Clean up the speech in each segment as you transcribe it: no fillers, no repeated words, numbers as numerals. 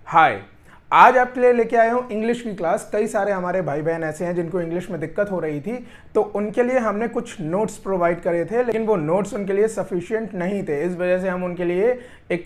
हाय। आज आपके लिए लेके आया हूँ इंग्लिश की क्लास। कई सारे हमारे भाई बहन ऐसे हैं जिनको इंग्लिश में दिक्कत हो रही थी, तो उनके लिए हमने कुछ नोट्स प्रोवाइड करे थे, लेकिन वो नोट्स उनके लिए सफिशिएंट नहीं थे। इस वजह से हम उनके लिए एक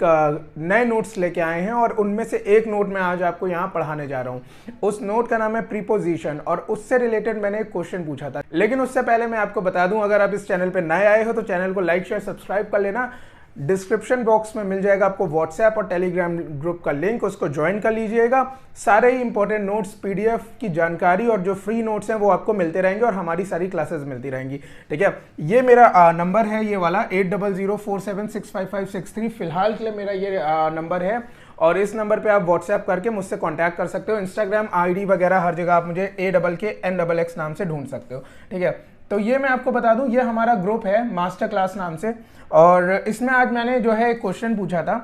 नए नोट्स लेके आए हैं और उनमें से एक नोट मैं आज आपको यहाँ पढ़ाने जा रहा हूँ। उस नोट का नाम है प्रीपोजिशन और उससे रिलेटेड मैंने एक क्वेश्चन पूछा था। लेकिन उससे पहले मैं आपको बता दूं, अगर आप इस चैनल पर नए आए हो तो चैनल को लाइक शेयर सब्सक्राइब कर लेना। डिस्क्रिप्शन बॉक्स में मिल जाएगा आपको व्हाट्सएप और टेलीग्राम ग्रुप का लिंक, उसको ज्वाइन कर लीजिएगा। सारे ही इंपॉर्टेंट नोट्स, पीडीएफ की जानकारी और जो फ्री नोट्स हैं वो आपको मिलते रहेंगे और हमारी सारी क्लासेस मिलती रहेंगी। ठीक है, ये मेरा नंबर है, ये वाला 8004765563। फिलहाल के लिए मेरा ये नंबर है और इस नंबर पे आप व्हाट्सएप करके मुझसे कांटेक्ट कर सकते हो। इंस्टाग्राम आईडी वगैरह हर जगह आप मुझे AKKNXX नाम से ढूंढ सकते हो। ठीक है, तो ये मैं आपको बता दूं, ये हमारा ग्रुप है मास्टर क्लास नाम से, और इसमें आज मैंने जो है एक क्वेश्चन पूछा था।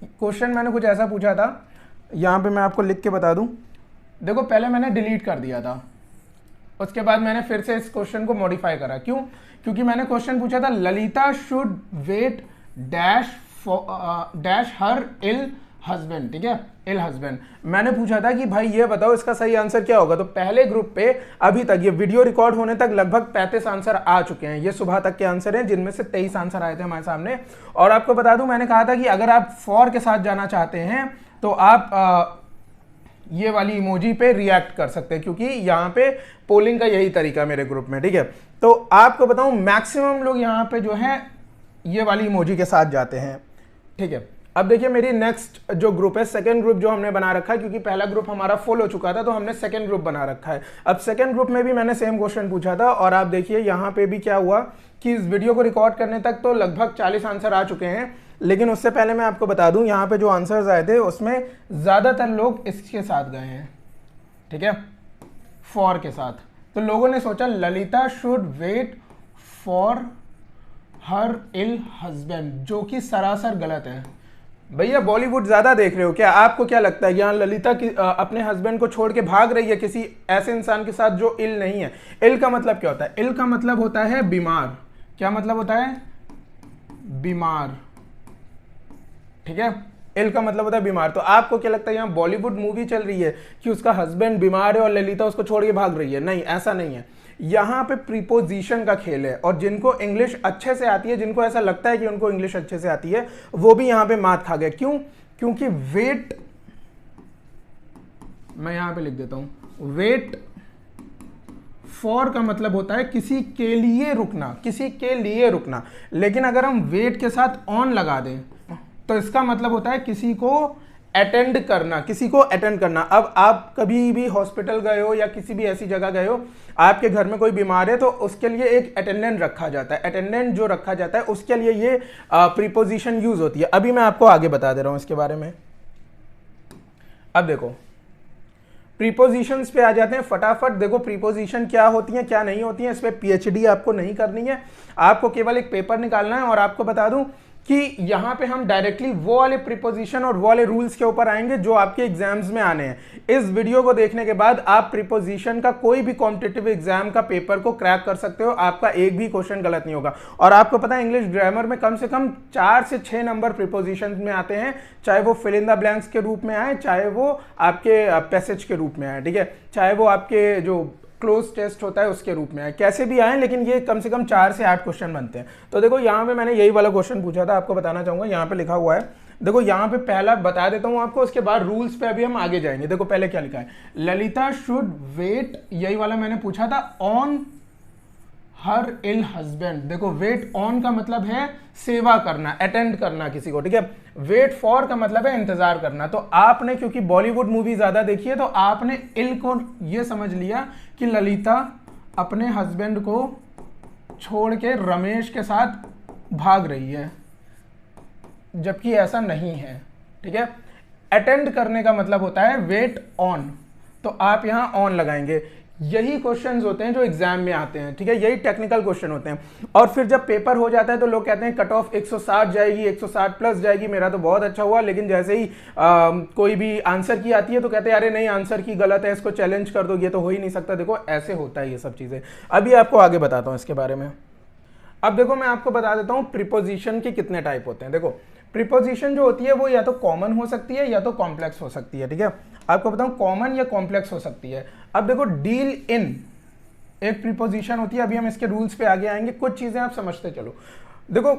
क्वेश्चन मैंने कुछ ऐसा पूछा था, यहाँ पे मैं आपको लिख के बता दूं। देखो, पहले मैंने डिलीट कर दिया था, उसके बाद मैंने फिर से इस क्वेश्चन को मॉडिफाई करा। क्यों? क्योंकि मैंने क्वेश्चन पूछा था, Lalita should wait dash her ill husband. ठीक है, इल हस्बैंड। मैंने पूछा था कि भाई ये बताओ इसका सही आंसर क्या होगा। तो पहले ग्रुप पे अभी तक ये वीडियो रिकॉर्ड होने तक लगभग 35 आंसर आ चुके हैं। ये सुबह तक के आंसर हैं, जिनमें से 23 आंसर आए थे हमारे सामने। और आपको बता दूं, मैंने कहा था कि अगर आप फॉर के साथ जाना चाहते हैं तो आप ये वाली इमोजी पे रिएक्ट कर सकते हैं, क्योंकि यहाँ पे पोलिंग का यही तरीका मेरे ग्रुप में। ठीक है, तो आपको बताऊं मैक्सिमम लोग यहाँ पे जो है ये वाली इमोजी के साथ जाते हैं। ठीक है, अब देखिए मेरी नेक्स्ट जो ग्रुप है, सेकंड ग्रुप जो हमने बना रखा है, क्योंकि पहला ग्रुप हमारा फुल हो चुका था तो हमने सेकंड ग्रुप बना रखा है। अब सेकंड ग्रुप में भी मैंने सेम क्वेश्चन पूछा था और आप देखिए यहाँ पे भी क्या हुआ कि इस वीडियो को रिकॉर्ड करने तक तो लगभग 40 आंसर आ चुके हैं। लेकिन उससे पहले मैं आपको बता दूं, यहाँ पे जो आंसर्स आए थे उसमें ज्यादातर लोग इसके साथ गए हैं। ठीक है, फॉर के साथ। तो लोगों ने सोचा Lalita should wait for her ill husband, जो कि सरासर गलत है। भैया बॉलीवुड ज्यादा देख रहे हो क्या? आपको क्या लगता है यहाँ ललिता की अपने हस्बैंड को छोड़ के भाग रही है किसी ऐसे इंसान के साथ जो इल नहीं है? इल का मतलब क्या होता है? इल का मतलब होता है बीमार। क्या मतलब होता है? बीमार। ठीक है, इल का मतलब होता है बीमार। तो आपको क्या लगता है यहाँ बॉलीवुड मूवी चल रही है कि उसका हस्बैंड बीमार है और ललिता उसको छोड़ के भाग रही है? नहीं, ऐसा नहीं है। यहाँ पे प्रीपोजिशन का खेल है और जिनको इंग्लिश अच्छे से आती है, जिनको ऐसा लगता है कि उनको इंग्लिश अच्छे से आती है, वो भी यहाँ पे मात खा गए। क्यों? क्योंकि वेट, मैं यहाँ पे लिख देता हूं, वेट फॉर का मतलब होता है किसी के लिए रुकना, किसी के लिए रुकना। लेकिन अगर हम वेट के साथ ऑन लगा दें तो इसका मतलब होता है किसी को अटेंड करना, किसी को अटेंड करना। अब आप कभी भी हॉस्पिटल गए हो या किसी भी ऐसी जगह गए हो, आपके घर में कोई बीमार है तो उसके लिए एक अटेंडेंट रखा जाता है। अटेंडेंट जो रखा जाता है उसके लिए ये प्रीपोजिशन यूज होती है। अभी मैं आपको आगे बता दे रहा हूं इसके बारे में। अब देखो, प्रीपोजिशंस पे आ जाते हैं फटाफट। देखो प्रीपोजिशन क्या होती हैं, क्या नहीं होती हैं, इस पे पीएचडी आपको नहीं करनी है। आपको केवल एक पेपर निकालना है और आपको बता दूं कि यहां पे हम डायरेक्टली वो वाले प्रीपोजिशन और वो वाले रूल्स के ऊपर आएंगे जो आपके एग्जाम्स में आने हैं। इस वीडियो को देखने के बाद आप प्रीपोजिशन का कोई भी कॉम्पिटिटिव एग्जाम का पेपर को क्रैक कर सकते हो। आपका एक भी क्वेश्चन गलत नहीं होगा। और आपको पता है इंग्लिश ग्रामर में कम से कम 4 से 6 नंबर प्रीपोजिशन में आते हैं, चाहे वो फिल इन द ब्लैंक्स के रूप में आए, चाहे वो आपके पैसेज के रूप में आए। ठीक है, चाहे वो आपके जो क्लोज टेस्ट होता है उसके रूप में आए, कैसे भी आए, लेकिन ये कम से कम 4 से 8 क्वेश्चन बनते हैं। तो देखो यहाँ पे मैंने यही वाला क्वेश्चन पूछा था, आपको बताना चाहूंगा। यहाँ पे लिखा हुआ है, देखो यहाँ पे पहला बता देता हूँ आपको, उसके बाद रूल्स पे अभी हम आगे जाएंगे। देखो पहले क्या लिखा है, ललिता शुड वेट, यही वाला मैंने पूछा था, ऑन हर इल हस्बैंड। देखो वेट ऑन का मतलब है सेवा करना, अटेंड करना किसी को। ठीक है, वेट फॉर का मतलब है इंतजार करना। तो आपने क्योंकि बॉलीवुड मूवी ज्यादा देखी है तो आपने इल को ये समझ लिया कि ललिता अपने हस्बैंड को छोड़ के रमेश के साथ भाग रही है, जबकि ऐसा नहीं है। ठीक है, अटेंड करने का मतलब होता है वेट ऑन, तो आप यहां ऑन लगाएंगे। यही क्वेश्चंस होते हैं जो एग्जाम में आते हैं। ठीक है, यही टेक्निकल क्वेश्चन होते हैं। और फिर जब पेपर हो जाता है तो लोग कहते हैं कट ऑफ 160 जाएगी, 160 प्लस जाएगी, मेरा तो बहुत अच्छा हुआ। लेकिन जैसे ही कोई भी आंसर की आती है तो कहते हैं अरे नहीं आंसर की गलत है, इसको चैलेंज कर दो, ये तो हो ही नहीं सकता। देखो ऐसे होता है ये सब चीजें। अभी आपको आगे बताता हूं इसके बारे में। अब देखो मैं आपको बता देता हूं प्रीपोजिशन के कितने टाइप होते हैं। देखो प्रीपोजिशन जो होती है वो या तो कॉमन हो सकती है या तो कॉम्प्लेक्स हो सकती है, ठीक है। आपको बताऊं कॉमन या कॉम्प्लेक्स हो सकती है। अब देखो डील इन एक प्रीपोजिशन होती है, अभी हम इसके रूल्स पे आगे आएंगे, कुछ चीजें आप समझते चलो। देखो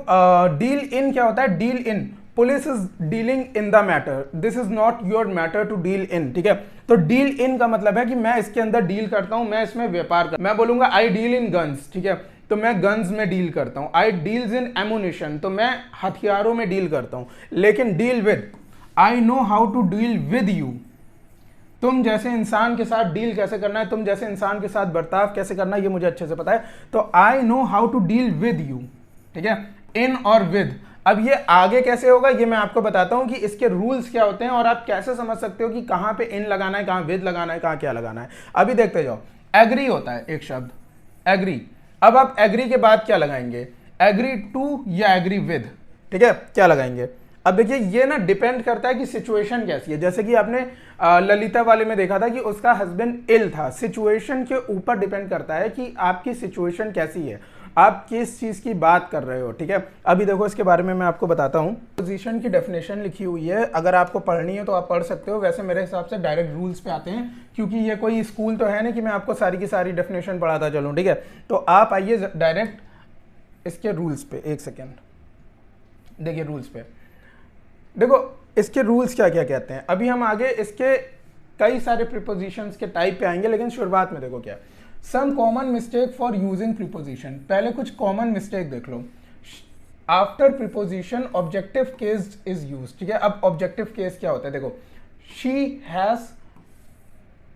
डील इन क्या होता है, deal in police is dealing in the matter, this is not your matter to deal in, ठीक है। तो डील इन का मतलब है कि मैं इसके अंदर डील करता हूं, मैं इसमें व्यापार कर, मैं बोलूंगा आई डील इन गन्स, ठीक है, तो मैं गन्स में डील करता हूं। आई डील्स इन एमुनिशन, तो मैं हथियारों में डील करता हूं। लेकिन deal with, I know how to deal with you, तुम जैसे इंसान के साथ डील कैसे करना है, तुम जैसे इंसान के साथ बर्ताव कैसे करना है, ये मुझे अच्छे से पता है। तो I know how to deal with you, ठीक है, इन और विद। अब ये आगे कैसे होगा ये मैं आपको बताता हूं कि इसके रूल्स क्या होते हैं और आप कैसे समझ सकते हो कि कहां पे इन लगाना है, कहां विद लगाना है, कहां क्या लगाना है। अभी देखते जाओ। एग्री होता है एक शब्द, एग्री। अब आप एग्री के बाद क्या लगाएंगे, एग्री टू या एग्री विद, ठीक है, क्या लगाएंगे। अब देखिए ये ना डिपेंड करता है कि सिचुएशन कैसी है। जैसे कि आपने ललिता वाले में देखा था कि उसका हस्बैंड इल था, सिचुएशन के ऊपर डिपेंड करता है कि आपकी सिचुएशन कैसी है, आप किस चीज की बात कर रहे हो, ठीक है। अभी देखो इसके बारे में मैं आपको बताता हूँ। पोजीशन की डेफिनेशन लिखी हुई है, अगर आपको पढ़नी है तो आप पढ़ सकते हो। वैसे मेरे हिसाब से डायरेक्ट रूल्स पे आते हैं, क्योंकि ये कोई स्कूल तो है नहीं कि मैं आपको सारी की सारी डेफिनेशन पढ़ाता चलूँ, ठीक है। तो आप आइए डायरेक्ट इसके रूल्स पे, एक सेकेंड देखिए रूल्स पे। देखो इसके रूल्स क्या क्या कहते हैं। अभी हम आगे इसके कई सारे प्रीपोजिशंस के टाइप पे आएंगे, लेकिन शुरुआत में देखो क्या, some common mistake for using preposition. पहले कुछ कॉमन मिस्टेक देख लो। After preposition objective case is use, ठीक है। अब ऑब्जेक्टिव केस क्या होता है, देखो she has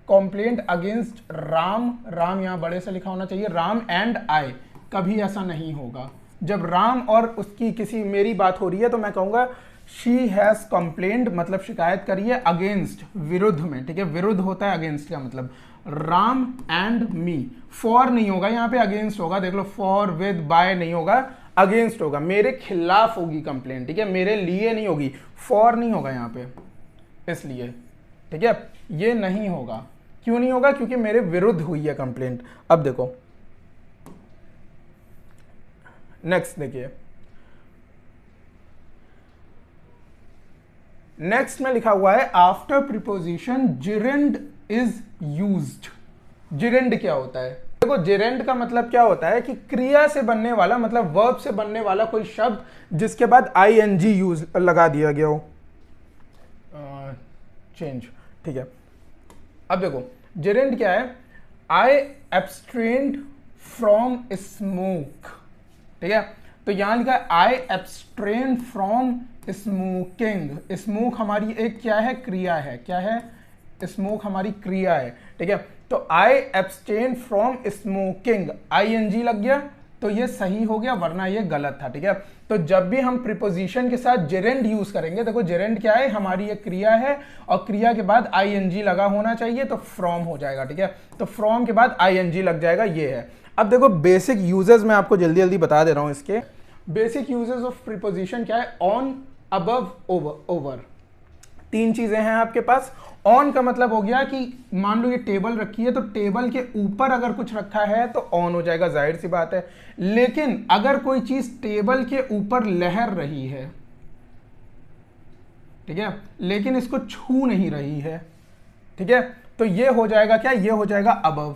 complaint against Ram, Ram यहां बड़े से लिखा होना चाहिए, राम एंड आई। कभी ऐसा नहीं होगा। जब राम और उसकी किसी मेरी बात हो रही है तो मैं कहूंगा शी हैज कंप्लेंट, मतलब शिकायत करी है, अगेंस्ट विरुद्ध में, ठीक है। विरुद्ध होता है अगेंस्ट का मतलब, राम एंड मी। फॉर नहीं होगा यहाँ पे, अगेंस्ट होगा। देख लो फॉर विद बाय नहीं होगा, अगेंस्ट होगा, मेरे खिलाफ होगी कंप्लेंट, ठीक है, मेरे लिए नहीं होगी। फॉर नहीं होगा यहाँ पे इसलिए, ठीक है, ये नहीं होगा। क्यों नहीं होगा, क्योंकि मेरे विरुद्ध हुई है कंप्लेंट। अब देखो नेक्स्ट, देखिए नेक्स्ट में लिखा हुआ है आफ्टर प्रीपोजिशन जिरेंड इज यूज्ड। जिरेंड क्या होता है, देखो जिरेंड का मतलब क्या होता है कि क्रिया से बनने वाला, मतलब वर्ब से बनने वाला कोई शब्द जिसके बाद आईएनजी यूज लगा दिया गया हो, चेंज, ठीक है। अब देखो जिरेंड क्या है, आई एब्स्ट्रेन्ड फ्रॉम स्मोक, ठीक है। तो यहां लिखा है आई एब्स्ट्रेन फ्रॉम स्मोकिंग। स्मोक हमारी एक क्या है, क्रिया है, क्या है, स्मोक हमारी क्रिया है, ठीक है। तो आई एब्स्टेन फ्रॉम स्मोकिंग, आईएनजी लग गया तो ये सही हो गया, वरना ये गलत था, ठीक है। तो जब भी हम प्रीपोजिशन के साथ जेरेंड यूज करेंगे, देखो जेरेंड क्या है, हमारी एक क्रिया है और क्रिया के बाद आईएनजी लगा होना चाहिए, तो फ्रॉम हो जाएगा, ठीक है। तो फ्रॉम के बाद आईएनजी लग जाएगा, ये है। अब देखो बेसिक यूजेस मैं आपको जल्दी जल्दी बता दे रहा हूं। इसके बेसिक यूजेस ऑफ प्रीपोजिशन क्या है, ऑन, अबव, ओवर। तीन चीजें हैं आपके पास। ऑन का मतलब हो गया कि मान लो ये टेबल रखी है, तो टेबल के ऊपर अगर कुछ रखा है तो ऑन हो जाएगा, जाहिर सी बात है। लेकिन अगर कोई चीज टेबल के ऊपर लहर रही है, ठीक है, लेकिन इसको छू नहीं रही है, ठीक है, तो ये हो जाएगा क्या, ये हो जाएगा अबव।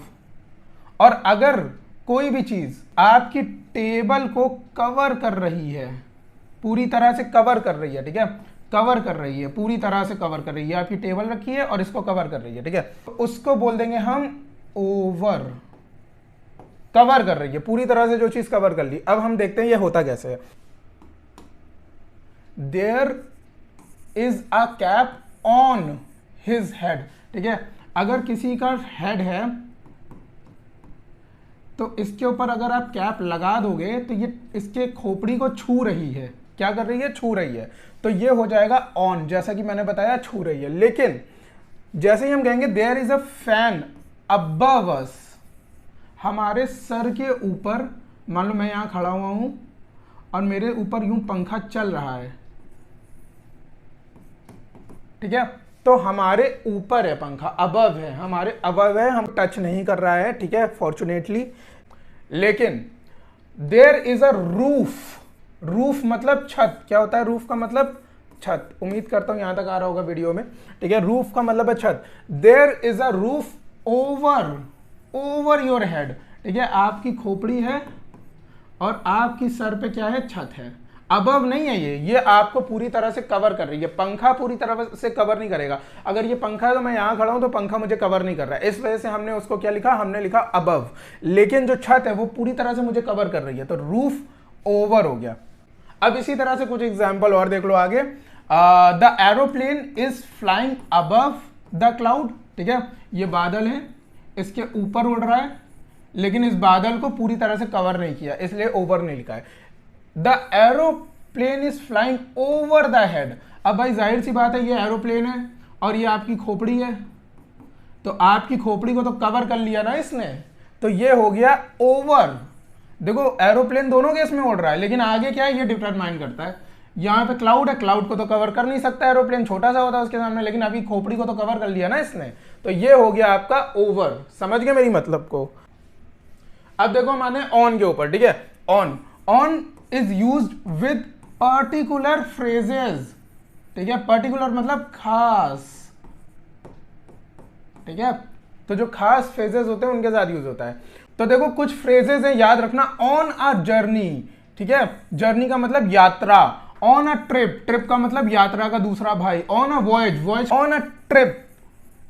और अगर कोई भी चीज आपकी टेबल को कवर कर रही है, पूरी तरह से कवर कर रही है, ठीक है, कवर कर रही है, पूरी तरह से कवर कर रही है, आपकी टेबल रखी है और इसको कवर कर रही है, ठीक है, तो उसको बोल देंगे हम ओवर। कवर कर रही है, पूरी तरह से जो चीज कवर कर ली। अब हम देखते हैं ये होता कैसे है। There is a cap on his head, ठीक है। अगर किसी का हेड है तो इसके ऊपर अगर आप कैप लगा दोगे तो ये इसके खोपड़ी को छू रही है, क्या कर रही है, छू रही है, तो ये हो जाएगा ऑन, जैसा कि मैंने बताया छू रही है। लेकिन जैसे ही हम कहेंगे there is a fan above us, हमारे सर के ऊपर, मान लो मैं यहां खड़ा हुआ हूं और मेरे ऊपर यूं पंखा चल रहा है, ठीक है, तो हमारे ऊपर है पंखा, अबव है, हमारे अबव है, हम टच नहीं कर रहा है, ठीक है, फॉर्चुनेटली। लेकिन there is a roof, roof मतलब छत, क्या होता है रूफ का मतलब छत, उम्मीद करता हूं यहां तक आ रहा होगा वीडियो में, ठीक है। रूफ का मतलब है छत। There is a roof over your head, ठीक है, आपकी खोपड़ी है और आपकी सर पे क्या है, छत है। अबव नहीं है ये आपको पूरी तरह से कवर कर रही है। पंखा पूरी तरह से कवर नहीं करेगा। अगर ये पंखा है तो मैं यहां खड़ा हूं तो पंखा मुझे कवर नहीं कर रहा है, इस वजह से हमने उसको क्या लिखा, हमने लिखा अबव। लेकिन जो छत है वो पूरी तरह से मुझे कवर कर रही है, तो रूफ ओवर हो गया। अब इसी तरह से कुछ एग्जाम्पल और देख लो आगे। The aeroplane is flying above the cloud, ठीक है, ये बादल है, इसके ऊपर उड़ रहा है, लेकिन इस बादल को पूरी तरह से कवर नहीं किया, इसलिए ओवर नहीं लिखा है। The aeroplane is flying over the head. अब भाई जाहिर सी बात है, ये एरोप्लेन है और ये आपकी खोपड़ी है, तो आपकी खोपड़ी को तो कवर कर लिया ना इसने, तो ये हो गया ओवर। देखो एरोप्लेन दोनों केस में उड़ रहा है, लेकिन आगे क्या है ये डिटरमाइन करता है। यहां पे क्लाउड है, क्लाउड को तो कवर कर नहीं सकता, एरोप्लेन छोटा सा होता है उसके सामने, लेकिन अभी खोपड़ी को तो कवर कर लिया ना इसने, तो ये हो गया आपका ओवर। समझ गए मेरी मतलब को। अब देखो माने ऑन के ऊपर, ठीक है, on is used with particular phrases, ठीक है, पर्टिकुलर मतलब खास, ठीक है, तो जो खास फ्रेजेस होते हैं उनके साथ यूज होता है। तो देखो कुछ फ्रेजेस हैं, याद रखना। ऑन अ जर्नी, ठीक है, जर्नी का मतलब यात्रा। ऑन अ ट्रिप, ट्रिप का मतलब यात्रा का दूसरा भाई। On a voyage, voyage on a trip,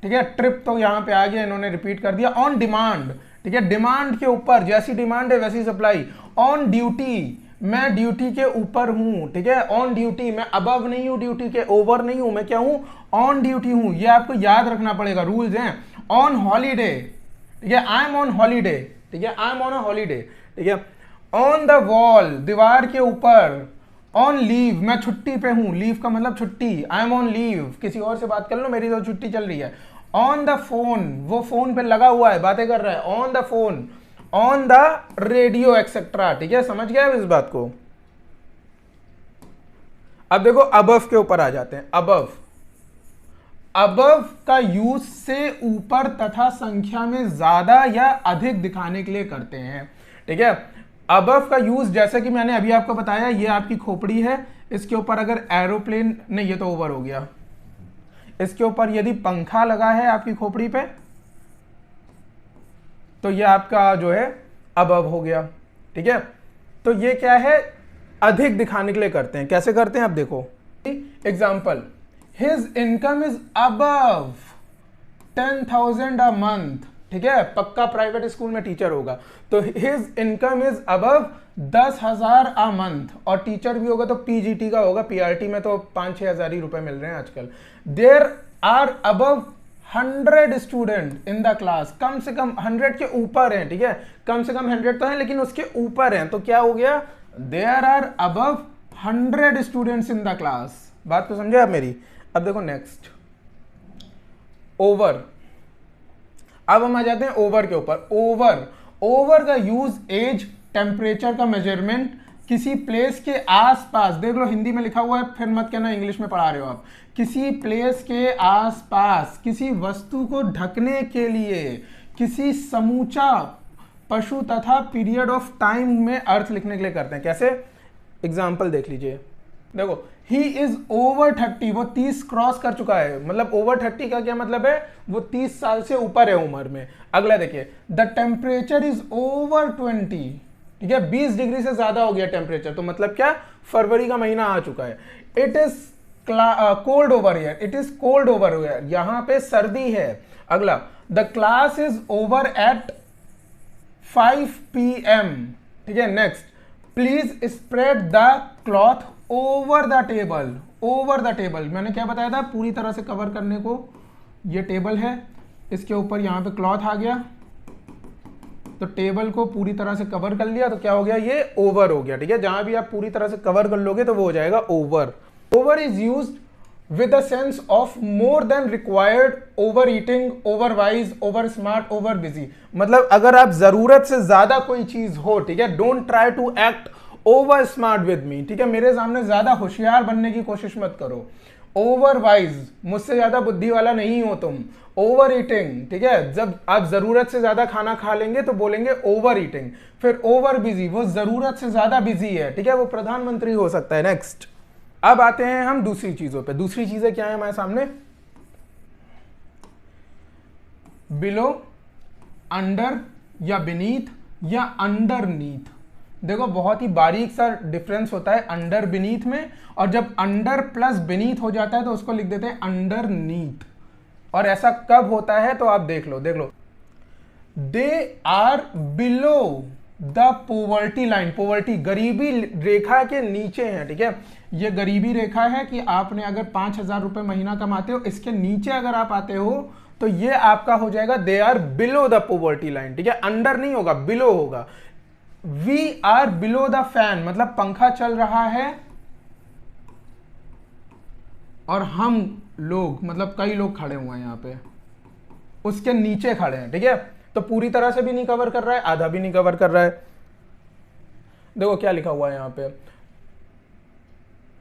ठीक है, ट्रिप तो यहां पे आ गया, इन्होंने रिपीट कर दिया। ऑन डिमांड, ठीक है, डिमांड के ऊपर, जैसी डिमांड है वैसी सप्लाई। ऑन ड्यूटी, मैं ड्यूटी के ऊपर हूं, ठीक है, ऑन ड्यूटी, मैं अबव नहीं हूं ड्यूटी के, ओवर नहीं हूं, मैं क्या हूं, ऑन ड्यूटी हूं। ये आपको याद रखना पड़ेगा, रूल्स हैं। ऑन हॉलीडे, ठीक है, आई एम ऑन हॉलीडे, ठीक है, I am on a holiday, ठीक है। ऑन द वॉल, दीवार के ऊपर। ऑन लीव, मैं छुट्टी पे हूं, लीव का मतलब छुट्टी, आई एम ऑन लीव, किसी और से बात कर लो, मेरी तो छुट्टी चल रही है। ऑन द फोन, वो फोन पे लगा हुआ है, बातें कर रहा है, on the phone. On the radio etcetera, ठीक है, समझ गया इस बात को। अब देखो अबव के ऊपर आ जाते हैं। अबव का यूज से ऊपर तथा संख्या में ज्यादा या अधिक दिखाने के लिए करते हैं, ठीक है। अबव का यूज जैसे कि मैंने अभी आपको बताया, ये आपकी खोपड़ी है, इसके ऊपर अगर एरोप्लेन, नहीं ये तो ओवर हो गया, इसके ऊपर यदि पंखा लगा है आपकी खोपड़ी पे, तो ये आपका जो है अबव हो गया, ठीक है। तो ये क्या है, अधिक दिखाने के लिए करते हैं। कैसे करते हैं आप देखो, example, his income is above 10,000 a month, ठीक है, पक्का प्राइवेट स्कूल में टीचर होगा, तो his income is above 10,000 a month, और टीचर भी होगा तो पीजीटी का होगा, पीआरटी में तो 5-6 हज़ार ही रुपए मिल रहे हैं आजकल। There are above 100 student in the class, कम से कम 100 के ऊपर हैं, ठीक है, कम से कम 100 तो है लेकिन उसके ऊपर हैं, तो क्या हो गया, there are above 100 students in the class. बात को समझे आप मेरी। अब देखो नेक्स्ट, ओवर। अब हम आ जाते हैं ओवर के ऊपर। ओवर का यूज एज, टेम्परेचर का मेजरमेंट, किसी प्लेस के आसपास, देख लो हिंदी में लिखा हुआ है, फिर मत कहना इंग्लिश में पढ़ा रहे हो आप। किसी प्लेस के आसपास, किसी वस्तु को ढकने के लिए, किसी समूचा पशु तथा पीरियड ऑफ टाइम में अर्थ लिखने के लिए करते हैं। कैसे, एग्जाम्पल देख लीजिए। देखो, ही इज ओवर 30, वो 30 क्रॉस कर चुका है, मतलब ओवर 30 का क्या मतलब है, वो 30 साल से ऊपर है उम्र में। अगला देखिए, द टेम्परेचर इज ओवर 20, ठीक है, 20 डिग्री से ज्यादा हो गया टेम्परेचर, तो मतलब क्या, फरवरी का महीना आ चुका है। It is cold over here, it is cold over here, यहां पे सर्दी है। अगला, the class is over at 5 PM, ठीक है। Next, please spread the cloth over the table, over the table, मैंने क्या बताया था, पूरी तरह से कवर करने को। ये टेबल है, इसके ऊपर यहां पे क्लॉथ आ गया, तो टेबल को पूरी तरह से कवर कर लिया, तो क्या हो गया, ये ओवर हो गया, ठीक है। जहां भी आप पूरी तरह से कवर कर लोगे तो वो हो जाएगा over. Over is used with a sense of more than required, over eating, over wise, over smart, over busy, मतलब अगर आप जरूरत से ज्यादा कोई चीज हो, ठीक है, don't try to act over smart with me, ठीक है, मेरे सामने ज्यादा होशियार बनने की कोशिश मत करो। ओवर वाइज, मुझसे ज्यादा बुद्धि वाला नहीं हो तुम। ओवर ईटिंग, ठीक है, जब आप जरूरत से ज्यादा खाना खा लेंगे तो बोलेंगे ओवर ईटिंग। फिर ओवर बिजी, वो जरूरत से ज्यादा बिजी है, ठीक है, वो प्रधानमंत्री हो सकता है। नेक्स्ट, अब आते हैं हम दूसरी चीजों पे। दूसरी चीजें क्या है हमारे सामने? बिलो, अंडर या बीनीथ या अंडरनीथ। देखो बहुत ही बारीक सा डिफरेंस होता है अंडर बीनीथ में, और जब अंडर प्लस बीनीथ हो जाता है तो उसको लिख देते हैं अंडरनीथ। और ऐसा कब होता है तो आप देख लो, देख लो, they are below the poverty line. Poverty, गरीबी रेखा के नीचे है, ठीक है, ये गरीबी रेखा है कि आपने अगर 5,000 रुपए महीना कमाते हो, इसके नीचे अगर आप आते हो तो ये आपका हो जाएगा they are below the poverty line, ठीक है, अंडर नहीं होगा, बिलो होगा। We are below the fan, मतलब पंखा चल रहा है और हम लोग, मतलब कई लोग खड़े हुए हैं यहां पे, उसके नीचे खड़े हैं, ठीक है, तो पूरी तरह से भी नहीं कवर कर रहा है, आधा भी नहीं कवर कर रहा है। देखो क्या लिखा हुआ है यहां पे,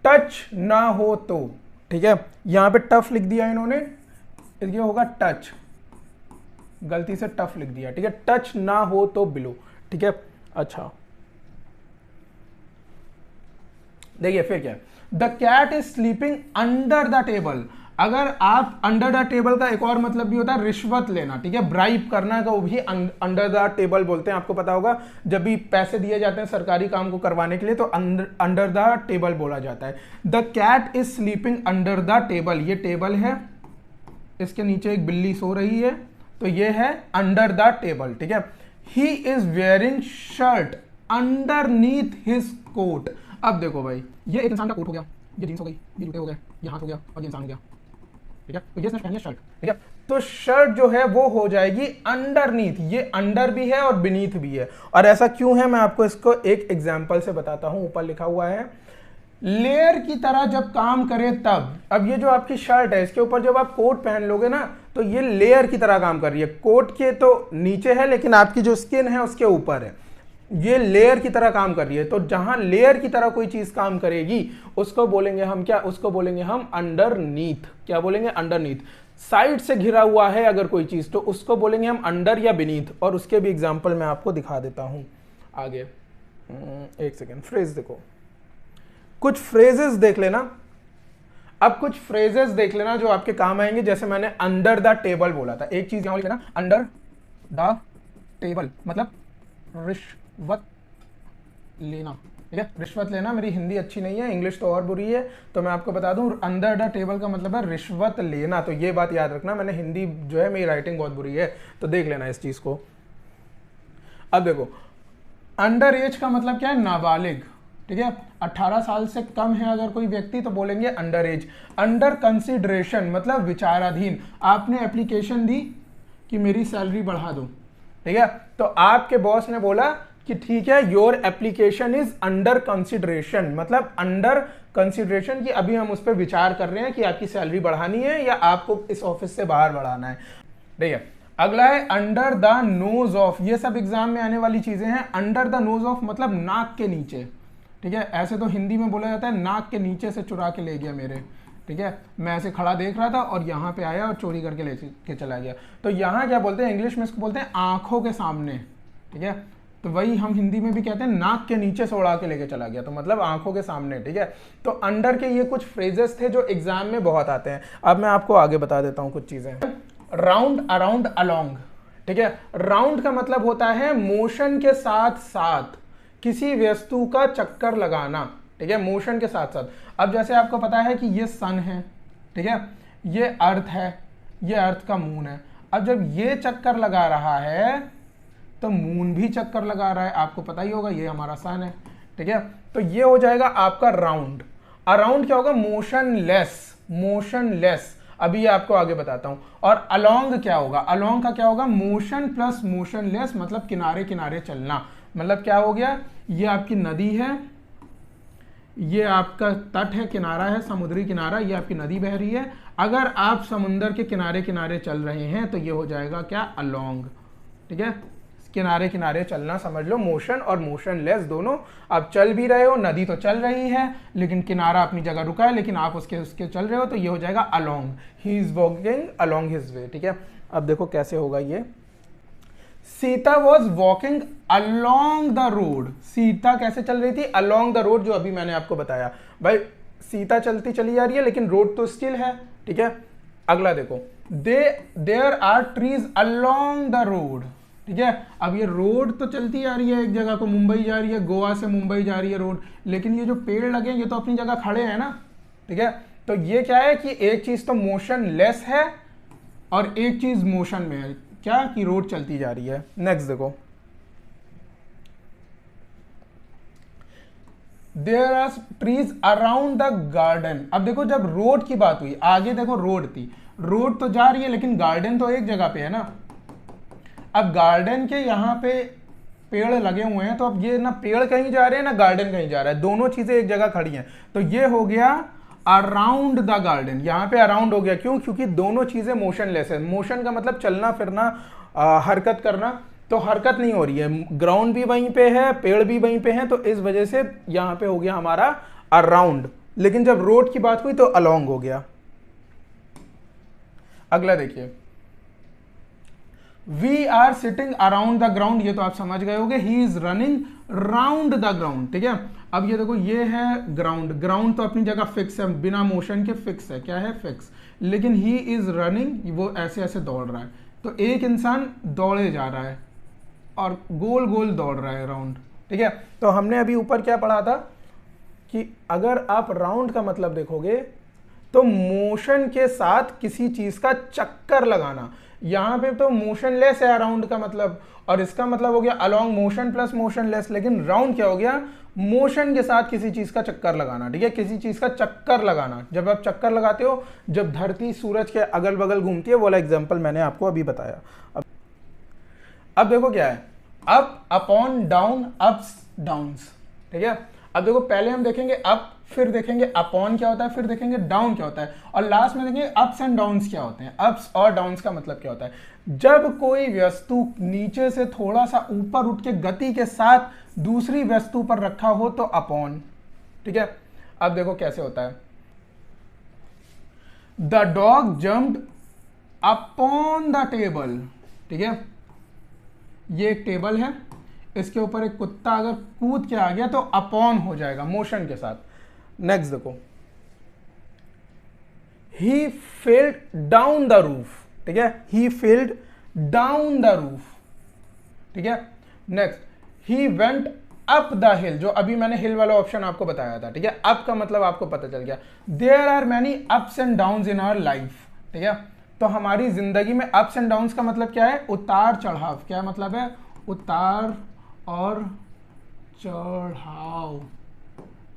टच ना हो तो, ठीक है, यहां पे टफ लिख दिया इन्होंने, ये होगा टच, गलती से टफ लिख दिया, ठीक है, टच ना हो तो बिलो, ठीक है। अच्छा देखिए फिर क्या है, the cat is sleeping under the table. अगर आप अंडर द टेबल का एक और मतलब भी होता है रिश्वत लेना, ठीक है, ब्राइब करना का, वो भी अंडर द टेबल बोलते हैं, आपको पता होगा, जब भी पैसे दिए जाते हैं सरकारी काम को करवाने के लिए तो अंडर द टेबल बोला जाता है। The cat is sleeping under the table, ये टेबल है, इसके नीचे एक बिल्ली सो रही है, तो ये है अंडर द टेबल, ठीक है। He is wearing shirt underneath his coat. अब देखो भाई, ये एक इंसान का कोट हो गया, ये जींस हो गई, ये जूते हो गए, ये हाथ हो गया और ये इंसान हो गया, ठीक है, तो ये इसने पहनी है शर्ट, ठीक है, तो शर्ट जो है वो हो जाएगी अंडरनीथ, ये अंडर भी है और बीनीथ भी है। और ऐसा क्यों है मैं आपको इसको एक एग्जांपल से बताता हूं, ऊपर लिखा हुआ है लेयर की तरह जब काम करे तब। अब ये जो आपकी शर्ट है इसके ऊपर जब आप कोट पहन लोगे ना तो ये लेयर की तरह काम कर रही है, कोट के तो नीचे है लेकिन आपकी जो स्किन है उसके ऊपर है, ये लेयर की तरह काम कर रही है। तो जहां लेयर की तरह कोई चीज काम करेगी उसको बोलेंगे हम क्या, उसको बोलेंगे हम अंडरनीथ। क्या बोलेंगे? अंडरनीथ। साइड से घिरा हुआ है अगर कोई चीज तो उसको बोलेंगे हम अंडर या बीनीथ। और उसके भी एग्जांपल मैं आपको दिखा देता हूं आगे। एक सेकेंड, फ्रेज देखो, कुछ फ्रेजेस देख लेना। अब कुछ फ्रेजेस देख लेना जो आपके काम आएंगे। जैसे मैंने अंडर द टेबल बोला था, एक चीज यहां लिखना, अंडर द टेबल मतलब रिश्वत लेना, ठीक है, रिश्वत लेना। मेरी हिंदी अच्छी नहीं है, इंग्लिश तो और बुरी है, तो मैं आपको बता दूं अंडर द टेबल का मतलब है रिश्वत लेना। तो ये बात याद रखना, मैंने हिंदी जो है मेरी राइटिंग बहुत बुरी है, तो देख लेना इस चीज को। अब देखो, अंडर एज का मतलब क्या है? नाबालिग, ठीक है, 18 साल से कम है अगर कोई व्यक्ति तो बोलेंगे अंडर एज। अंडर कंसिडरेशन मतलब विचाराधीन। आपने एप्लीकेशन दी कि मेरी सैलरी बढ़ा दो, ठीक है, तो आपके बॉस ने बोला कि ठीक है your application is under consideration, मतलब अंडर कंसिडरेशन कि अभी हम उस पर विचार कर रहे हैं कि आपकी सैलरी बढ़ानी है या आपको इस ऑफिस से बाहर बढ़ाना है, ठीक है। अगला है अंडर द नोज ऑफ। ये सब एग्जाम में आने वाली चीजें हैं। अंडर द नोज ऑफ मतलब नाक के नीचे, ठीक है, ऐसे तो हिंदी में बोला जाता है नाक के नीचे से चुरा के ले गया मेरे, ठीक है, मैं ऐसे खड़ा देख रहा था और यहाँ पे आया और चोरी करके ले के चला गया। तो यहाँ क्या बोलते हैं, इंग्लिश में इसको बोलते हैं आंखों के सामने, ठीक है, तो वही हम हिंदी में भी कहते हैं नाक के नीचे से उड़ा के लेके चला गया, तो मतलब आंखों के सामने, ठीक है। तो अंडर के ये कुछ फ्रेजेस थे जो एग्जाम में बहुत आते हैं। अब मैं आपको आगे बता देता हूँ कुछ चीजें। राउंड, अराउंड, अलोंग, ठीक है, राउंड का मतलब होता है मोशन के साथ साथ किसी वस्तु का चक्कर लगाना, ठीक है, मोशन के साथ साथ। अब जैसे आपको पता है कि ये सन है, ठीक है, ये अर्थ है, ये अर्थ का मून है। अब जब ये चक्कर लगा रहा है तो मून भी चक्कर लगा रहा है, आपको पता ही होगा, ये हमारा सन है, ठीक है, तो ये हो जाएगा आपका राउंड। अराउंड क्या होगा? मोशनलेस, मोशनलेस, अभी आपको आगे बताता हूं। और अलोंग क्या होगा? अलोंग का क्या होगा? मोशन प्लस मोशनलेस मतलब किनारे किनारे चलना। मतलब क्या हो गया, ये आपकी नदी है, ये आपका तट है, किनारा है, समुद्री किनारा, ये आपकी नदी बह रही है। अगर आप समुद्र के किनारे किनारे चल रहे हैं तो ये हो जाएगा क्या? अलोंग, ठीक है, किनारे किनारे चलना समझ लो, मोशन और मोशनलेस दोनों। आप चल भी रहे हो, नदी तो चल रही है लेकिन किनारा अपनी जगह रुका है, लेकिन आप उसके उसके चल रहे हो, तो ये हो जाएगा along, he is walking along his way. ठीक है, अब देखो कैसे होगा ये। Sita was walking along the road, Sita कैसे चल रही थी? अलोंग द रोड, जो अभी मैंने आपको बताया। भाई सीता चलती चली जा रही है लेकिन रोड तो स्टिल है। ठीक है, अगला देखो, there are trees along the road. ठीक है, अब ये रोड तो चलती जा रही है, एक जगह को मुंबई जा रही है, गोवा से मुंबई जा रही है रोड, लेकिन ये जो पेड़ लगे ये तो अपनी जगह खड़े हैं ना। ठीक है, तो ये क्या है कि एक चीज तो मोशन लेस है और एक चीज मोशन में है, क्या कि रोड चलती जा रही है। नेक्स्ट देखो, there are trees around the garden. अब देखो जब रोड की बात हुई, आगे देखो रोड थी, रोड तो जा रही है लेकिन गार्डन तो एक जगह पे है ना। अब गार्डन के यहाँ पे पेड़ लगे हुए हैं, तो अब ये ना पेड़ कहीं जा रहे हैं ना गार्डन कहीं जा रहा है, दोनों चीजें एक जगह खड़ी हैं, तो ये हो गया अराउंड द गार्डन। यहाँ पे अराउंड हो गया, क्यों? क्योंकि दोनों चीजें मोशनलेस है। मोशन का मतलब चलना फिरना, हरकत करना, तो हरकत नहीं हो रही है, ग्राउंड भी वहीं पे है, पेड़ भी वहीं पे हैं, तो इस वजह से यहाँ पे हो गया हमारा अराउंड। लेकिन जब रोड की बात हुई तो अलोंग हो गया। अगला देखिए, we are sitting around the ground, ये तो आप समझ गए होंगे, he is running round the ground. ठीक है, अब ये देखो ये है ग्राउंड, ग्राउंड तो अपनी जगह फिक्स है, बिना मोशन के फिक्स है, क्या है? फिक्स। लेकिन ही इज रनिंग, वो ऐसे ऐसे दौड़ रहा है, तो एक इंसान दौड़े जा रहा है और गोल गोल दौड़ रहा है राउंड। ठीक है, तो हमने अभी ऊपर क्या पढ़ा था कि अगर आप राउंड का मतलब देखोगे तो मोशन के साथ किसी चीज का चक्कर लगाना, यहां पे तो मोशनलेस है अराउंड का मतलब, और इसका मतलब हो गया अलोंग, मोशन प्लस मोशनलेस। लेकिन राउंड क्या हो गया? मोशन के साथ किसी चीज का चक्कर लगाना। ठीक है, किसी चीज का चक्कर लगाना, जब आप चक्कर लगाते हो, जब धरती सूरज के अगल बगल घूमती है, वो वाला एग्जाम्पल मैंने आपको अभी बताया। अब देखो क्या है, up upon down, ups downs. ठीक है, अब देखो पहले हम देखेंगे अप, फिर देखेंगे अपॉन क्या होता है, फिर देखेंगे डाउन क्या होता है, और लास्ट में देखेंगे अप्स एंड डाउन्स क्या होते हैं। अप्स और डाउन्स का मतलब क्या होता है? जब कोई वस्तु नीचे से थोड़ा सा ऊपर उठ के गति के साथ दूसरी वस्तु पर रखा हो तो अपॉन। ठीक है, अब देखो कैसे होता है, the dog jumped upon the table. ठीक है, ये एक टेबल है, इसके ऊपर एक कुत्ता अगर कूद के आ गया तो अपॉन हो जाएगा मोशन के साथ। नेक्स्ट देखो, he failed down the roof. ठीक है, he failed down the roof. ठीक है, next, he went up the हिल, जो अभी मैंने हिल वाला ऑप्शन आपको बताया था। ठीक है, अप का मतलब आपको पता चल गया। There are many ups and downs in our life. ठीक है, तो हमारी जिंदगी में अप्स एंड डाउन्स का मतलब क्या है? उतार चढ़ाव। क्या मतलब है? उतार और चढ़ाव,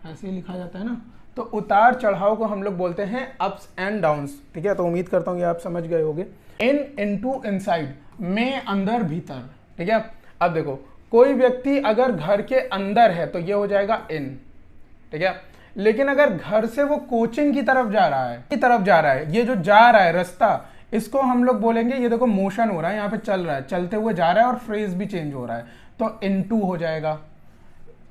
ऐसे ही लिखा जाता है ना, तो उतार चढ़ाव को हम लोग बोलते हैं अप्स एंड डाउन्स। ठीक है, तो उम्मीद करता हूं ये आप समझ गए होंगे। इन, इनटू, इनसाइड, में, अंदर, भीतर। ठीक है, अब देखो कोई व्यक्ति अगर घर के अंदर है तो ये हो जाएगा इन। ठीक है, लेकिन अगर घर से वो कोचिंग की तरफ जा रहा है, ये जो जा रहा है रास्ता, इसको हम लोग बोलेंगे, ये देखो मोशन हो रहा है, यहाँ पे चल रहा है, चलते हुए जा रहा है और फ्रेज भी चेंज हो रहा है, तो इनटू हो जाएगा।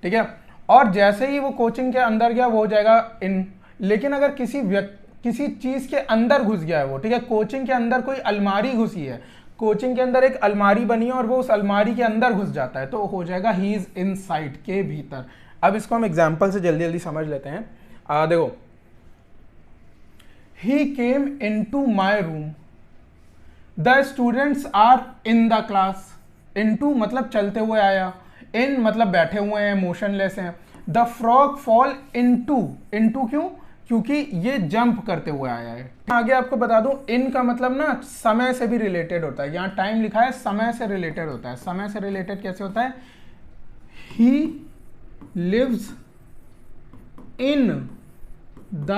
ठीक है, और जैसे ही वो कोचिंग के अंदर गया वो हो जाएगा इन। लेकिन अगर किसी चीज के अंदर घुस गया है वो, ठीक है, कोचिंग के अंदर कोई अलमारी घुसी है, कोचिंग के अंदर एक अलमारी बनी है और वो उस अलमारी के अंदर घुस जाता है, तो हो जाएगा ही इज इनसाइड, के भीतर। अब इसको हम एग्जाम्पल से जल्दी जल्दी समझ लेते हैं। देखो, he came into my room, the students are in the class. Into मतलब चलते हुए आया, इन मतलब बैठे हुए हैं, मोशनलेस हैं। The frog fall into, into क्यों? क्योंकि ये जंप करते हुए आया है। आगे आपको बता दूं, इन का मतलब ना समय से भी रिलेटेड होता है, यहां टाइम लिखा है, समय से रिलेटेड होता है। समय से रिलेटेड कैसे होता है? He lives in the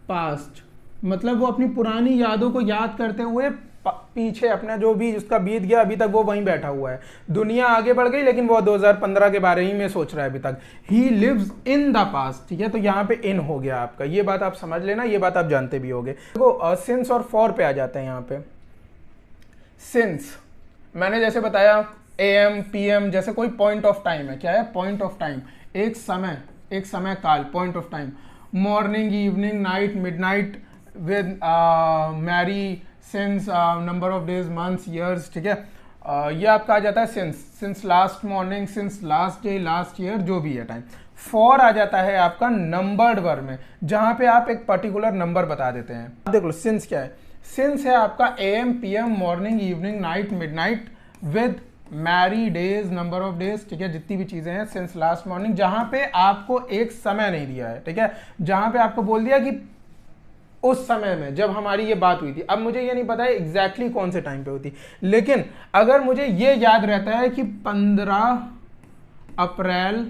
past, मतलब वो अपनी पुरानी यादों को याद करते हुए पीछे अपना जो भी उसका बीत गया, अभी तक वो वहीं बैठा हुआ है। दुनिया आगे बढ़ गई लेकिन वो 2015 के बारे ही में सोच रहा है अभी तक। He lives in the past. ठीक है, तो यहाँ पे इन हो गया आपका, ये बात आप समझ लेना, ये बात आप जानते भी होगे। देखो सिंस और फॉर पे आ जाते हैं। यहाँ पे सिंस मैंने जैसे बताया AM PM, जैसे कोई पॉइंट ऑफ टाइम है, क्या है पॉइंट ऑफ टाइम, एक समय काल, point of time. Morning, evening, night, midnight, with Mary, since, number of days, months, years, ठीक है। ये आपका आ जाता है since last morning, since last day, last year, जो भी है टाइम। फॉर आ जाता है आपका नंबर्ड वर्ब में, जहां पे आप एक पर्टिकुलर नंबर बता देते हैं। देख लो सिंस क्या है, सिंस है आपका AM PM, morning, evening, night, midnight, with Mary, days, number of days, ठीक है, जितनी भी चीजें हैं, सिंस लास्ट मॉर्निंग, जहां पे आपको एक समय नहीं दिया है, ठीक है, जहां पे आपको बोल दिया कि उस समय में जब हमारी ये बात हुई थी। अब मुझे ये नहीं पता है एग्जैक्टली कौन से टाइम पे हुई थी, लेकिन अगर मुझे ये याद रहता है कि 15 अप्रैल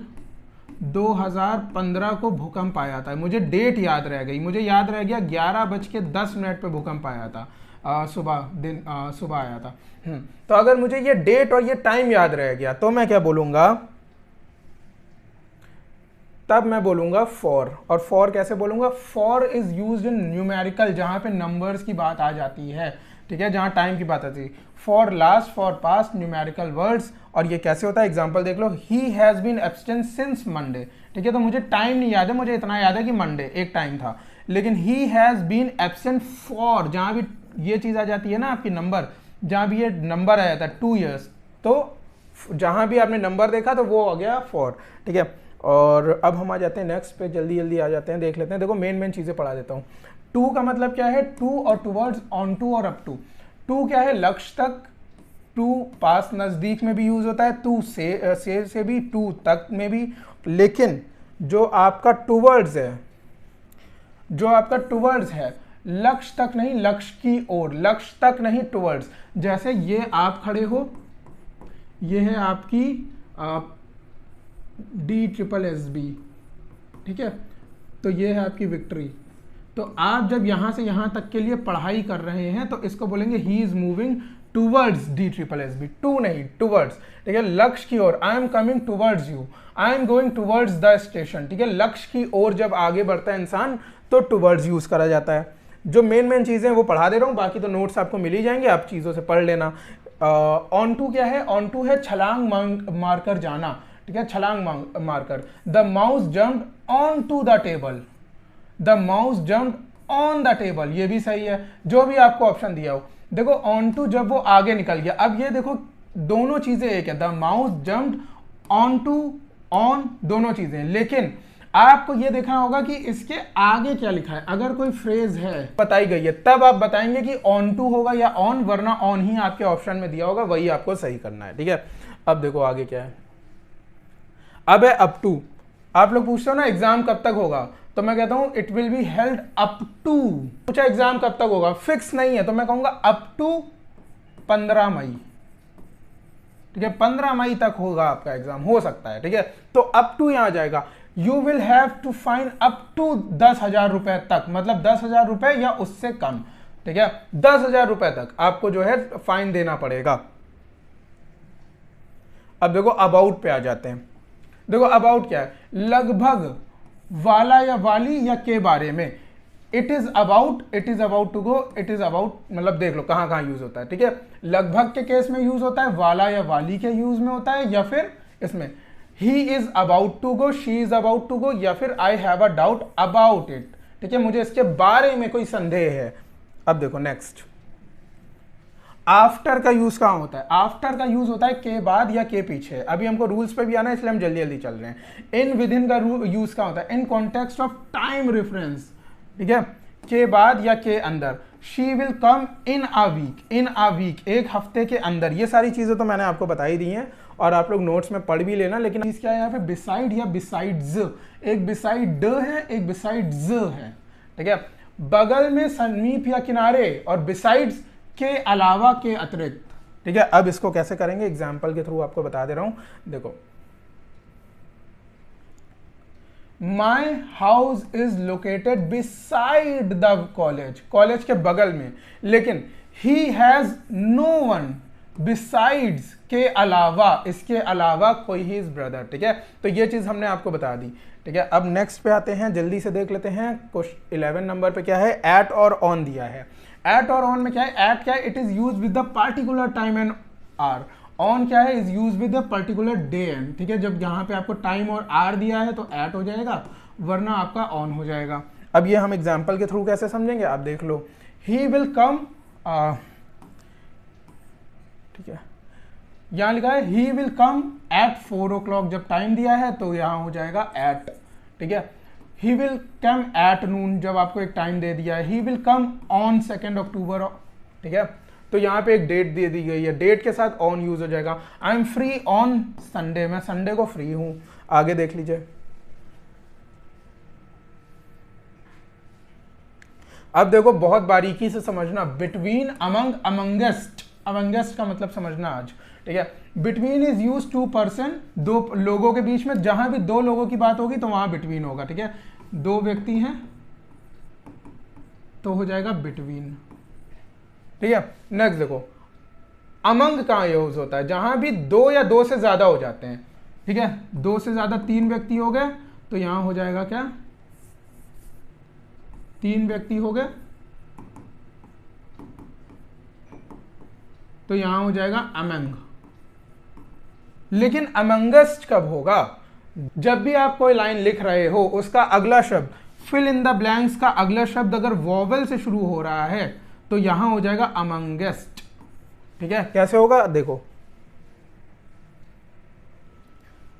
2015 को भूकंप आया था, मुझे डेट याद रह गई, मुझे याद रह गया 11:10 पे भूकंप आया था, सुबह आया था। तो अगर मुझे ये डेट और ये टाइम याद रह गया तो मैं क्या बोलूंगा, तब मैं बोलूंगा फॉर। और फॉर कैसे बोलूंगा, for is used in numerical, जहां पे नंबर्स की बात आ जाती है, ठीक है, जहां टाइम की बात आती है। For last, for past, numerical words. और ये कैसे होता है, एग्जांपल देख लो, he has been absent since Monday, ठीक है, तो मुझे टाइम नहीं याद है, मुझे इतना याद है कि मंडे एक टाइम था, लेकिन he has been absent for, जहां भी ये चीज आ जाती है ना आपकी नंबर, जहां भी ये नंबर आ जाता है 2 years, तो जहां भी आपने नंबर देखा तो वो हो गया फॉर, ठीक है। और अब हम आ जाते हैं नेक्स्ट पे, जल्दी आ जाते हैं, देख लेते हैं। देखो मेन चीजें पढ़ा देता हूँ। टू का मतलब क्या है, टू और टुवर्ड्स, ऑन टू और अप टू। टू क्या है, लक्ष्य तक, टू पास नजदीक में भी यूज होता है, टू से भी, टू तक में भी, लेकिन जो आपका टुवर्ड्स है, लक्ष्य तक नहीं, लक्ष्य की ओर, लक्ष्य तक नहीं, टुवर्ड्स। जैसे ये आप खड़े हो, ये है आपकी DSSB, ठीक है, तो ये है आपकी विक्ट्री। तो आप जब यहां से यहां तक के लिए पढ़ाई कर रहे हैं तो इसको बोलेंगे he is moving towards DSSB, to नहीं टूवर्ड्स, ठीक है, लक्ष्य की ओर। I am coming towards you, I am going towards the station, ठीक है, लक्ष्य की ओर जब आगे बढ़ता है इंसान तो टूवर्ड्स यूज करा जाता है। जो मेन चीजें वो पढ़ा दे रहा हूं, बाकी तो नोट्स आपको मिल ही जाएंगे, आप चीजों से पढ़ लेना। ऑन टू क्या है, ऑन टू है छलांग मारकर जाना, ठीक है, छलांग मारकर। The mouse jumped onto the table, the mouse jumped on the table, ये भी सही है, जो भी आपको ऑप्शन दिया हो। देखो ऑन टू जब वो आगे निकल गया, अब ये देखो दोनों चीजें एक है, the mouse jumped onto, on दोनों चीजें, लेकिन आपको ये देखना होगा कि इसके आगे क्या लिखा है। अगर कोई फ्रेज है बताई गई है तब आप बताएंगे कि ऑन टू होगा या ऑन, वरना ऑन ही आपके ऑप्शन में दिया होगा, वही आपको सही करना है, ठीक है। अब देखो आगे क्या है, अब है अप टू। आप लोग पूछते हो ना एग्जाम कब तक होगा, तो मैं कहता हूं it will be held up to. पूछा एग्जाम कब तक होगा, फिक्स नहीं है, तो मैं कहूंगा अप टू 15 मई, ठीक है, 15 मई तक होगा आपका एग्जाम, हो सकता है, ठीक है। तो अप टू यहां जाएगा, you will have to fine up to 10,000 रुपए तक, मतलब 10,000 रुपए या उससे कम, ठीक है, 10,000 रुपए तक आपको जो है फाइन देना पड़ेगा। अब देखो अबाउट पे आ जाते हैं। देखो अबाउट क्या है, लगभग, वाला या वाली या के बारे में। It is about, it is about to go, it is about, मतलब देख लो कहां कहां यूज होता है, ठीक है। लगभग के केस में यूज होता है, वाला या वाली के यूज में होता है, या फिर इसमें he is about to go, she is about to go, या फिर I have a doubt about it, ठीक है, मुझे इसके बारे में कोई संदेह है। अब देखो नेक्स्ट, आफ्टर का यूज कहां होता है, आफ्टर का यूज होता है के बाद या के पीछे। अभी हमको रूल्स पे भी आना है इसलिए हम जल्दी चल रहे हैं। इन विद इन का यूज कहां होता है, in context of time reference, ठीक है, के बाद या के अंदर। She will come in a week, in a week, एक हफ्ते के अंदर। ये सारी चीजें तो मैंने आपको बताई दी हैं और आप लोग नोट्स में पढ़ भी लेना, लेकिन चीज क्या है यहाँ पे, बिसाइड या बिसाइड्स, एक बिसाइड ड है, एक बिसाइड ज है, ठीक है, बगल में, समीप या किनारे, और बिसाइड्स के अलावा, के अतिरिक्त, ठीक है। अब इसको कैसे करेंगे, एग्जाम्पल के थ्रू आपको बता दे रहा हूं। देखो, my house is located beside the college, college के बगल में, लेकिन he has no one besides, के अलावा, इसके अलावा कोई ही इज ब्रदर, ठीक है। तो ये चीज हमने आपको बता दी, ठीक है। अब नेक्स्ट पे आते हैं, जल्दी से देख लेते हैं। क्वेश्चन 11 नंबर पे क्या है, एट और ऑन दिया है। एट और ऑन में क्या है, एट क्या है, it is use with the particular time and hour. On क्या है, is use with a particular day and, ठीक है। जब यहाँ पे आपको टाइम और आर दिया है तो एट हो जाएगा, वरना आपका ऑन हो जाएगा। अब ये हम एग्जाम्पल के थ्रू कैसे समझेंगे, आप देख लो। ही विल कम, ठीक है, यहाँ लिखा है he will come eight 4 o'clock, जब टाइम दिया है तो यहाँ हो जाएगा एट, ठीक है। He will come at noon, जब आपको एक टाइम दे दिया है। He will come on 2 October, ठीक है। तो यहाँ पे एक डेट दे दी गई है, डेट के साथ ऑन यूज हो जाएगा। I am free on Sunday, मैं संडे को फ्री हूं। आगे देख लीजिए। अब देखो बहुत बारीकी से समझना, बिटवीन, अमंग, अमंगेस्ट, अमंगेस्ट का मतलब समझना आज, ठीक है। Between is use two person, दो लोगों के बीच में, जहां भी दो लोगों की बात होगी तो वहां बिटवीन होगा, ठीक है। दो व्यक्ति हैं तो हो जाएगा बिटवीन, ठीक है। नेक्स्ट देखो, अमंग कहां यूज होता है, जहां भी दो या दो से ज्यादा हो जाते हैं, ठीक है। दो से ज्यादा, 3 व्यक्ति हो गए तो यहां हो जाएगा क्या, 3 व्यक्ति हो गए तो यहां हो जाएगा अमंग। लेकिन अमंगस्ट कब होगा, जब भी आप कोई लाइन लिख रहे हो उसका अगला शब्द, फिल इन द ब्लैंक्स का अगला शब्द अगर वॉवल से शुरू हो रहा है तो यहां हो जाएगा अमंगेस्ट, ठीक है। कैसे होगा देखो,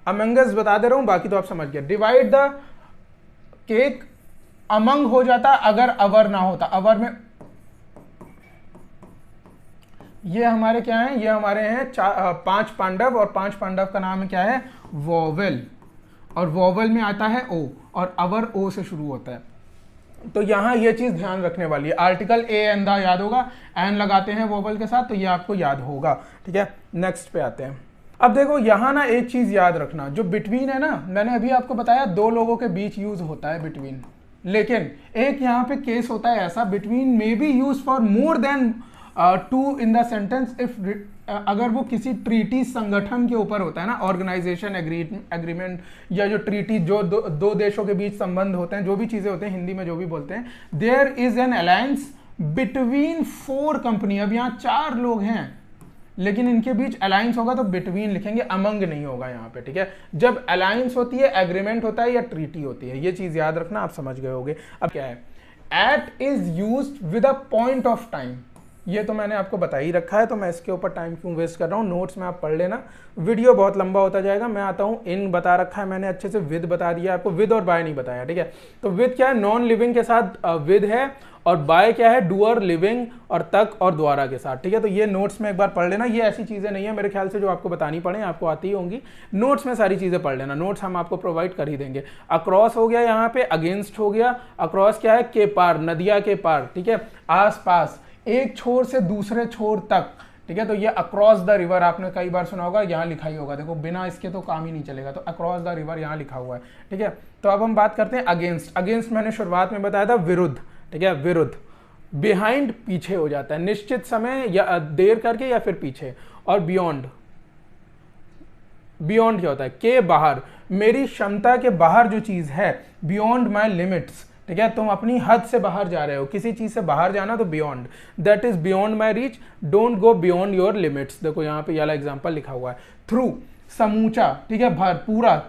अमंगेस्ट बता दे रहा हूं, बाकी तो आप समझ गए। डिवाइड द केक, अमंग हो जाता अगर अवर ना होता। अवर में ये हमारे क्या है, ये हमारे हैं 5 पांडव, और 5 पांडव का नाम क्या है, वोवेल, और वोवेल में आता है ओ, और अवर ओ से शुरू होता है। तो यहां ये चीज ध्यान रखने वाली है। आर्टिकल ए एन दा याद होगा, एन लगाते हैं वोवेल के साथ तो ये आपको याद होगा, ठीक है। नेक्स्ट पे आते हैं। अब देखो यहां ना एक चीज याद रखना, जो बिटवीन है ना, मैंने अभी आपको बताया 2 लोगों के बीच यूज होता है बिटवीन, लेकिन एक यहां पे केस होता है ऐसा, between may be use for more than 2 in the sentence if, अगर वो किसी ट्रीटी संगठन के ऊपर होता है ना, ऑर्गेनाइजेशन एग्रीमेंट, या जो ट्रीटी जो दो देशों के बीच संबंध होते हैं, जो भी चीजें होते हैं, हिंदी में जो भी बोलते हैं, there is an alliance between 4 company. अब यहाँ 4 लोग हैं लेकिन इनके बीच अलायंस होगा तो बिटवीन लिखेंगे, अमंग नहीं होगा यहाँ पे, ठीक है। जब अलायंस होती है, एग्रीमेंट होता है या ट्रीटी होती है, ये चीज याद रखना, आप समझ गए होगे। अब क्या है, at is used with a point of time, ये तो मैंने आपको बता ही रखा है, तो मैं इसके ऊपर टाइम क्यों वेस्ट कर रहा हूँ, नोट्स में आप पढ़ लेना, वीडियो बहुत लंबा होता जाएगा। मैं आता हूँ, इन बता रखा है मैंने अच्छे से, विद बता दिया आपको, विद और बाय नहीं बताया, ठीक है। तो विद क्या है, नॉन लिविंग के साथ विद है, और बाय क्या है, डूअर, लिविंग और तक और द्वारा के साथ, ठीक है। तो ये नोट्स में एक बार पढ़ लेना, ये ऐसी चीजें नहीं है मेरे ख्याल से जो आपको बतानी पड़े, आपको आती ही होंगी, नोट्स में सारी चीजें पढ़ लेना, नोट्स हम आपको प्रोवाइड कर ही देंगे। अक्रॉस हो गया, यहाँ पे अगेंस्ट हो गया, अक्रॉस क्या है, के पार, नदिया के पार, ठीक है। आस पास, एक छोर से दूसरे छोर तक, ठीक है। तो ये अक्रॉस द रिवर आपने कई बार सुना होगा, यहाँ लिखा ही होगा, देखो बिना इसके तो काम ही नहीं चलेगा, तो अक्रॉस द रिवर यहाँ लिखा हुआ है, ठीक है। तो अब हम बात करते हैं अगेंस्ट। अगेंस्ट मैंने शुरुआत में बताया था विरुद्ध, ठीक है, विरुद्ध। बिहाइंड पीछे हो जाता है, निश्चित समय या देर करके या फिर पीछे। और बियॉन्ड, बियॉन्ड क्या होता है, के बाहर, मेरी क्षमता के बाहर जो चीज है, बियॉन्ड माई लिमिट्स, ठीक है। तुम अपनी हद से बाहर जा रहे हो, किसी चीज से बाहर जाना तो beyond, that is beyond my reach, don't go beyond your limits. देखो यहाँ पे ये वाला एग्जांपल लिखा हुआ है। थ्रू, समूचा, ठीक है, भर, पूरा,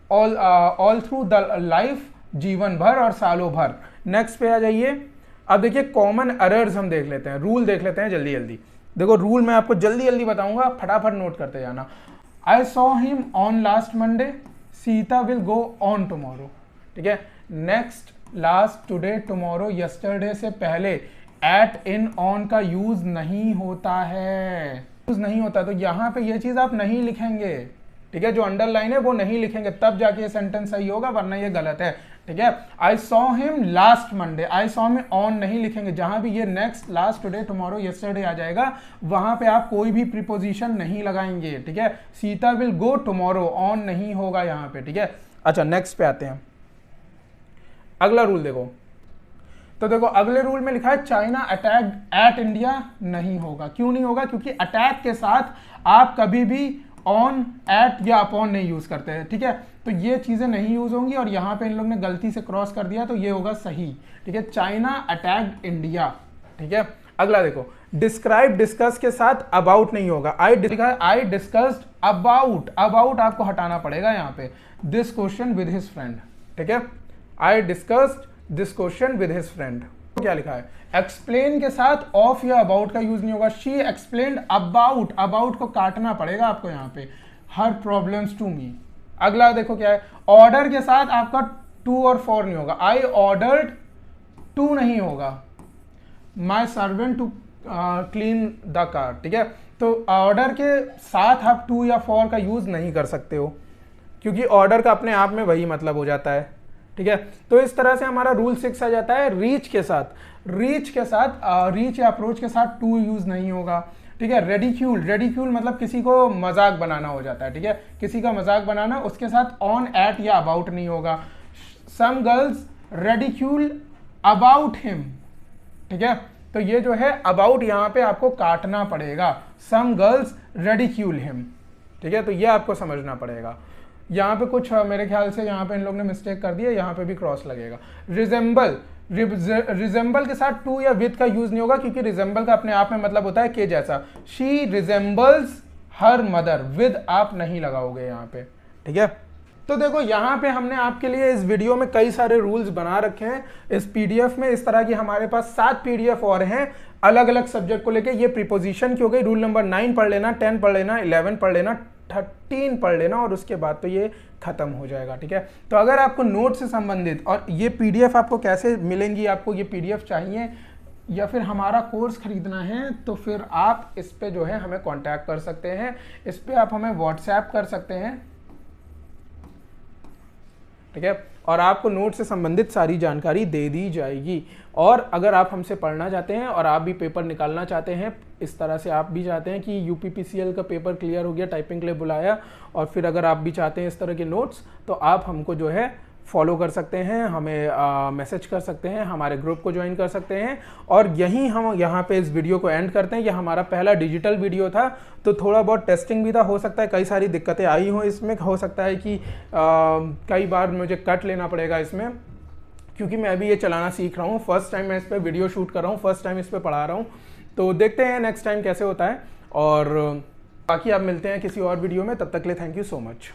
ऑल थ्रू द लाइफ, जीवन भर और सालों भर। नेक्स्ट पे आ जाइए। अब देखिए कॉमन एरर्स हम देख लेते हैं, रूल देख लेते हैं जल्दी जल्दी। देखो रूल मैं आपको जल्दी जल्दी बताऊंगा, फटाफट नोट करते जाना। आई saw him on last Monday, Sita will go on tomorrow, ठीक है। Next, last, today, tomorrow, yesterday से पहले एट, इन, ऑन का यूज नहीं होता है, यूज नहीं होता, तो यहां पे ये चीज आप नहीं लिखेंगे, ठीक है। जो अंडरलाइन है वो नहीं लिखेंगे, तब जाके ये सेंटेंस सही होगा, वरना ये गलत है, ठीक है। I saw him last Monday, I saw में ऑन नहीं लिखेंगे, जहां भी ये next, last, today, tomorrow, yesterday आ जाएगा वहां पे आप कोई भी प्रीपोजिशन नहीं लगाएंगे, ठीक है। Sita will go tomorrow, on नहीं होगा यहाँ पे, ठीक है। अच्छा नेक्स्ट पे आते हैं, अगला रूल देखो। तो देखो अगले रूल में लिखा है चाइना अटैक्ड एट इंडिया, नहीं होगा। क्यों नहीं होगा, क्योंकि अटैक के साथ आप कभी भी ऑन, एट या अपॉन नहीं यूज करते हैं, ठीक है। तो ये चीजें नहीं यूज होंगी, और यहां पे इन लोग ने गलती से क्रॉस कर दिया तो ये होगा सही, ठीक है। चाइना अटैक्ड इंडिया, ठीक है। अगला देखो, डिस्क्राइब डिस्कस के साथ अबाउट नहीं होगा। आई डिस्कस्ड अबाउट, अबाउट आपको हटाना पड़ेगा यहाँ पे, this question with his friend, ठीक है। I discussed this question with his friend, क्या लिखा है, एक्सप्लेन के साथ ऑफ या अबाउट का यूज नहीं होगा। शी एक्सप्लेन्ड अबाउट, अबाउट को काटना पड़ेगा आपको यहाँ पे, हर प्रॉब्लम्स टू मी। अगला देखो क्या है, ऑर्डर के साथ आपका टू और फॉर नहीं होगा, आई ऑर्डर्ड टू नहीं होगा, my servant to clean the car, ठीक है। तो ऑर्डर के साथ आप टू या फॉर का यूज नहीं कर सकते हो, क्योंकि ऑर्डर का अपने आप में वही मतलब हो जाता है, ठीक है। तो इस तरह से हमारा रूल 6 आ जाता है। रीच के साथ, रीच या अप्रोच के साथ टू यूज नहीं होगा, ठीक है। रेडिक्यूल, रेडिक्यूल मतलब किसी को मजाक बनाना हो जाता है, ठीक है, किसी का मजाक बनाना, उसके साथ ऑन, एट या अबाउट नहीं होगा। Some girls ridicule about him, ठीक है। तो ये जो है अबाउट यहाँ पे आपको काटना पड़ेगा, सम गर्ल्स रेडिक्यूल हिम, ठीक है। तो ये आपको समझना पड़ेगा। यहाँ पे कुछ मेरे ख्याल से यहाँ पे इन लोग ने मिस्टेक कर दी है, यहाँ पे भी क्रॉस लगेगा। रिजेंबल, रिजेंबल के साथ टू या विद का यूज नहीं होगा, क्योंकि रिजेंबल का अपने आप में मतलब होता है के जैसा। She resembles her mother, with आप नहीं लगाओगे यहाँ पे, ठीक है। तो देखो यहाँ पे हमने आपके लिए इस वीडियो में कई सारे रूल्स बना रखे हैं इस पीडीएफ में। इस तरह की हमारे पास 7 पीडीएफ और हैं अलग अलग सब्जेक्ट को लेके। ये प्रीपोजिशन की हो गई, रूल नंबर 9 पढ़ लेना, 10 पढ़ लेना, 11 पढ़ लेना, 13 पढ़ लेना, और उसके बाद तो ये खत्म हो जाएगा, ठीक है। तो अगर आपको नोट से संबंधित और ये पीडीएफ आपको कैसे मिलेंगी, आपको ये पीडीएफ चाहिए या फिर हमारा कोर्स खरीदना है, तो फिर आप इस पे जो है हमें कांटेक्ट कर सकते हैं, इस पे आप हमें व्हाट्सएप कर सकते हैं, ठीक है। और आपको नोट से संबंधित सारी जानकारी दे दी जाएगी। और अगर आप हमसे पढ़ना चाहते हैं और आप भी पेपर निकालना चाहते हैं, इस तरह से आप भी चाहते हैं कि यूपीपीसीएल का पेपर क्लियर हो गया, टाइपिंग के लिए बुलाया, और फिर अगर आप भी चाहते हैं इस तरह के नोट्स, तो आप हमको जो है फॉलो कर सकते हैं, हमें मैसेज कर सकते हैं, हमारे ग्रुप को ज्वाइन कर सकते हैं। और यहीं हम यहाँ पे इस वीडियो को एंड करते हैं। यह हमारा पहला डिजिटल वीडियो था, तो थोड़ा बहुत टेस्टिंग भी था, हो सकता है कई सारी दिक्कतें आई हों इसमें, हो सकता है कि कई बार मुझे कट लेना पड़ेगा इसमें, क्योंकि मैं अभी ये चलाना सीख रहा हूँ, फर्स्ट टाइम मैं इस पर वीडियो शूट कर रहा हूँ, फर्स्ट टाइम इस पर पढ़ा रहा हूँ। तो देखते हैं नेक्स्ट टाइम कैसे होता है, और बाकी आप मिलते हैं किसी और वीडियो में। तब तक के लिए थैंक यू सो मच।